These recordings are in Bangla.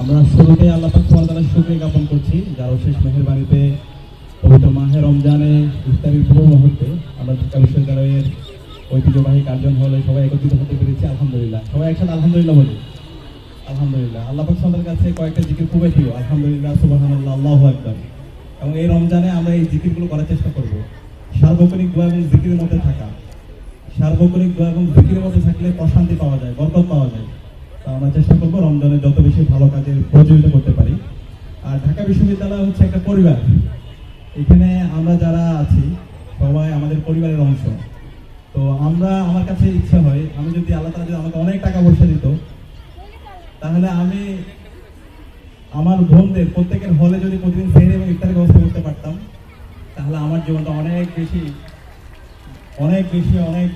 আমরা শুরুতে আল্লাহ পাক সুবহানাহু ওয়া তাআলার শুকরিয়া জ্ঞাপন করছি যার অশেষ মেহেরবানিতে পবিত্র মাহে রমজানে ইফতারের পূর্ব মুহূর্তে আমরা ঢাকা বিশ্ববিদ্যালয়ের ঐতিহ্যবাহী কার্জন হলে সবাই একত্রিত হতে পেরেছি। আলহামদুলিল্লাহ, সবাই একসাথে আলহামদুলিল্লাহ বলি। আলহামদুলিল্লাহ, আল্লাহ পাক সুবহানাহু ওয়া তাআলার কাছে কয়েকটা জিকির খুবই প্রিয়। আলহামদুলিল্লাহ, সুবহানাল্লাহ, আল্লাহু আকবার। এবং এই রমজানে আমরা এই জিকিরগুলো করার চেষ্টা করব। সার্বক্ষণিক দোয়া এবং জিকিরের মধ্যে থাকা, সার্বক্ষণিক দোয়া এবং জিকিরের মধ্যে থাকলে প্রশান্তি পাওয়া যায়, বরকত পাওয়া যায়। তো আমরা চেষ্টা করবো রমজানে যত বেশি ভালো কাজের প্রযোজিত করতে পারি। আর ঢাকা বিশ্ববিদ্যালয় হচ্ছে একটা পরিবার। এখানে আমরা যারা আছি সবাই আমাদের পরিবারের অংশ। তো আমার কাছে ইচ্ছা হয়, আমি যদি আল্লাহ তাআলা যদি আমাকে অনেক টাকা পয়সা দিত, তাহলে আমি আমার বোনদের প্রত্যেকের হলে যদি প্রতিদিন সেহরি এবং ইফতারের ব্যবস্থা করতে পারতাম, তাহলে আমার জীবনটা অনেক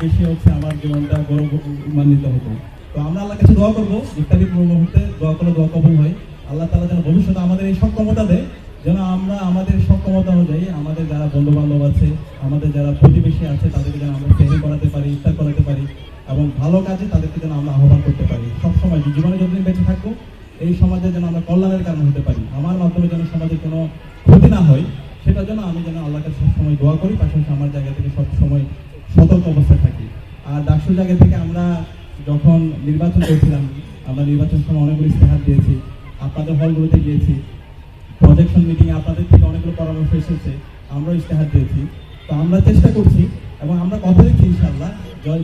বেশি হচ্ছে আমার জীবনটা গৌরবান্বিত হতো। তো আমরা আল্লাহর কাছে দোয়া করবো, ইফতারির পূর্ব মুহূর্তে দোয়া করলে দোয়া কবুল হয়। আল্লাহ তাআলা যেন ভবিষ্যতে আমাদের এই সক্ষমতা দেয়, যেন আমরা আমাদের সক্ষমতা অনুযায়ী আমাদের যারা বন্ধু বান্ধব আছে, আমাদের যারা প্রতিবেশী আছে, তাদেরকে যেন আমরা সেহরি করাতে পারি, ইফতার করাতে পারি এবং ভালো কাজে তাদেরকে যেন আমরা আহ্বান করতে পারি। সবসময় জীবনে যতদিন বেঁচে থাকবো এই সমাজে যেন আমরা কল্যাণের কারণ হতে পারি, আমার মাধ্যমে যেন সমাজের কোনো ক্ষতি না হয়, সেটার জন্য আমি যেন আল্লাহকে সবসময় দোয়া করি, পাশাপাশি আমার জায়গা থেকে সবসময় সতর্ক অবস্থায় থাকি। আর ডাকসুর জায়গা থেকে আমরা যখন নির্বাচন করছিলাম, আমরা নির্বাচনের সময় অনেকগুলো ইশতেহার দিয়েছি, আপনাদের হলগুলোতে গিয়েছি, প্রজেকশন মিটিংয়ে আপনাদের থেকে অনেকগুলো পরামর্শ এসেছে, আমরাও ইশতেহার দিয়েছি। তো আমরা চেষ্টা করছি এবং আমরা কথা দিচ্ছি ইনশাআল্লাহ,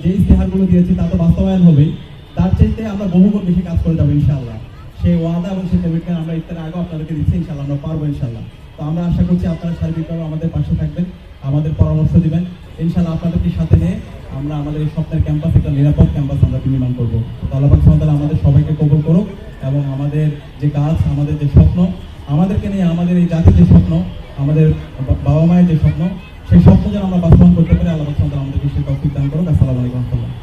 যে ইশতেহারগুলো দিয়েছি তা তো বাস্তবায়ন হবেই, তার চাইতে আমরা বহুগুণ বেশি কাজ করে যাবো ইনশাআল্লাহ। সেই ওয়াদা এবং সেই কমিটমেন্ট আমরা ইফতারের আগেও আপনাদেরকে দিচ্ছি, ইনশাআল্লাহ আমরা পারবো ইনশাআল্লাহ। তো আমরা আশা করছি আপনারা সার্বিকভাবে আমাদের পাশে থাকবেন, আমাদের পরামর্শ দিবেন। ইনশাআল্লাহ আপনাদেরকে সাথে নিয়ে আমরা আমাদের এই স্বপ্নের ক্যাম্পাস, একটা নিরাপদ ক্যাম্পাস আমরা নির্মাণ করবো। তো আল্লাহ পাক সুবহানাহু ওয়া তাআলা আমাদের সবাইকে কবুল করুক এবং আমাদের যে কাজ, আমাদের যে স্বপ্ন, আমাদেরকে নিয়ে আমাদের এই জাতির যে স্বপ্ন, আমাদের বাবা মায়ের যে স্বপ্ন, সেই স্বপ্ন যেন আমরা বাস্তবায়ন করতে পারি। আল্লাহ পাক সুবহানাহু ওয়া তাআলা